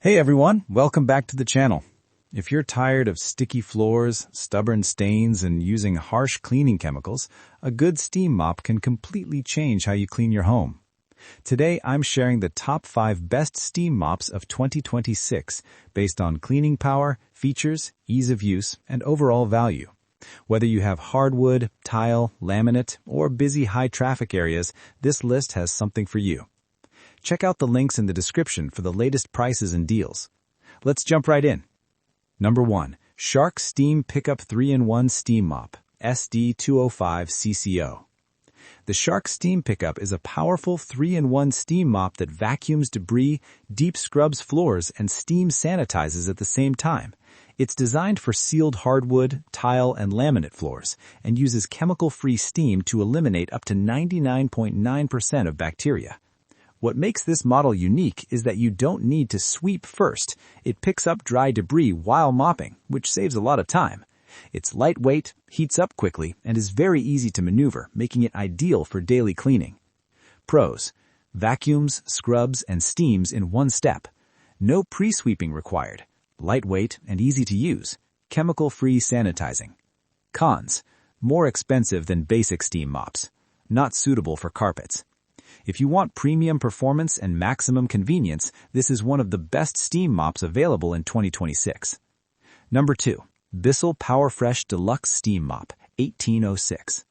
Hey everyone, welcome back to the channel. If you're tired of sticky floors, stubborn stains, and using harsh cleaning chemicals, a good steam mop can completely change how you clean your home. Today I'm sharing the top 5 best steam mops of 2026 based on cleaning power, features, ease of use, and overall value. Whether you have hardwood, tile, laminate, or busy high-traffic areas, this list has something for you. Check out the links in the description for the latest prices and deals. Let's jump right in. Number 1. Shark Steam Pickup 3-in-1 Steam Mop, SD205CCO. The Shark Steam Pickup is a powerful 3-in-1 steam mop that vacuums debris, deep scrubs floors, and steam sanitizes at the same time. It's designed for sealed hardwood, tile, and laminate floors, and uses chemical-free steam to eliminate up to 99.9% of bacteria. What makes this model unique is that you don't need to sweep first. It picks up dry debris while mopping, which saves a lot of time. It's lightweight, heats up quickly, and is very easy to maneuver, making it ideal for daily cleaning. Pros: vacuums, scrubs, and steams in one step. No pre-sweeping required. Lightweight and easy to use. Chemical-free sanitizing. Cons: more expensive than basic steam mops. Not suitable for carpets. If you want premium performance and maximum convenience, this is one of the best steam mops available in 2026. Number 2. Bissell Powerfresh Deluxe Steam Mop, 1806.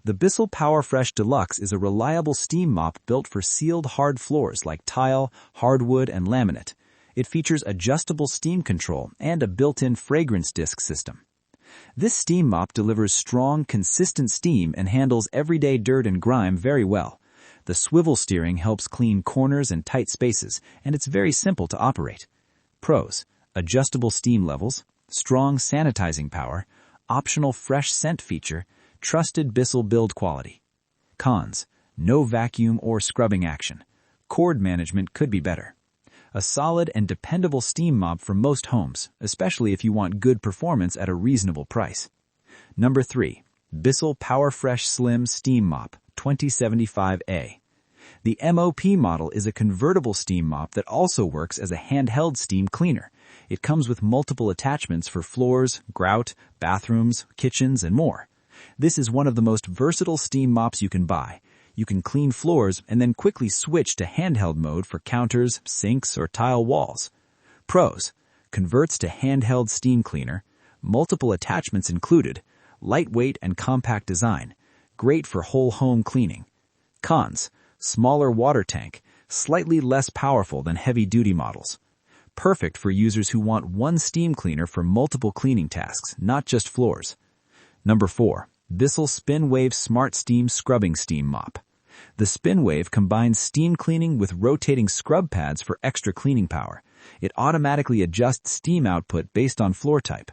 The Bissell Powerfresh Deluxe is a reliable steam mop built for sealed hard floors like tile, hardwood, and laminate. It features adjustable steam control and a built-in fragrance disc system. This steam mop delivers strong, consistent steam and handles everyday dirt and grime very well. The swivel steering helps clean corners and tight spaces, and it's very simple to operate. Pros: adjustable steam levels, strong sanitizing power, optional fresh scent feature, trusted Bissell build quality. Cons: no vacuum or scrubbing action. Cord management could be better. A solid and dependable steam mop for most homes, especially if you want good performance at a reasonable price. Number 3. Bissell Powerfresh Slim Steam Mop, 2075A. The MOP model is a convertible steam mop that also works as a handheld steam cleaner. It comes with multiple attachments for floors, grout, bathrooms, kitchens, and more. This is one of the most versatile steam mops you can buy. You can clean floors and then quickly switch to handheld mode for counters, sinks, or tile walls. Pros: converts to handheld steam cleaner, multiple attachments included, lightweight and compact design, great for whole home cleaning. Cons: smaller water tank, slightly less powerful than heavy-duty models. Perfect for users who want one steam cleaner for multiple cleaning tasks, not just floors. Number 4. Bissell SpinWave SmartSteam Scrubbing Steam Mop. The SpinWave combines steam cleaning with rotating scrub pads for extra cleaning power. It automatically adjusts steam output based on floor type.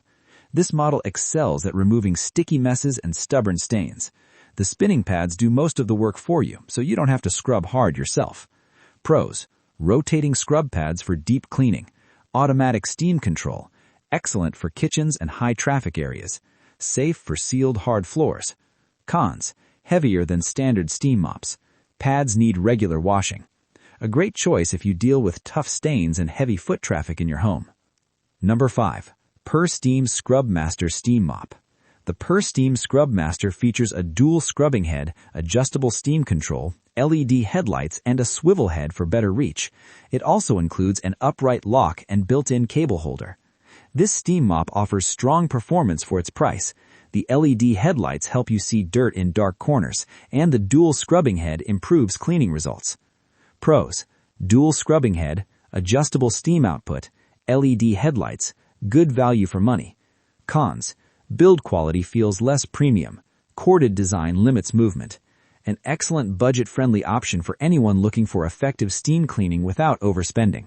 This model excels at removing sticky messes and stubborn stains. The spinning pads do most of the work for you, so you don't have to scrub hard yourself. Pros: rotating scrub pads for deep cleaning, automatic steam control, excellent for kitchens and high-traffic areas, safe for sealed hard floors. Cons: heavier than standard steam mops. Pads need regular washing. A great choice if you deal with tough stains and heavy foot traffic in your home. Number 5. Pursteam ScrubMaster Steam Mop. The Pursteam ScrubMaster features a dual scrubbing head, adjustable steam control, LED headlights, and a swivel head for better reach. It also includes an upright lock and built-in cable holder. This steam mop offers strong performance for its price. The LED headlights help you see dirt in dark corners, and the dual scrubbing head improves cleaning results. Pros: dual scrubbing head, adjustable steam output, LED headlights, good value for money. Cons: build quality feels less premium. Corded design limits movement. An excellent budget-friendly option for anyone looking for effective steam cleaning without overspending.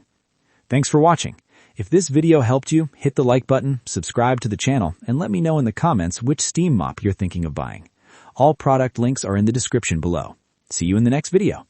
Thanks for watching. If this video helped you, hit the like button, subscribe to the channel, and let me know in the comments which steam mop you're thinking of buying. All product links are in the description below. See you in the next video.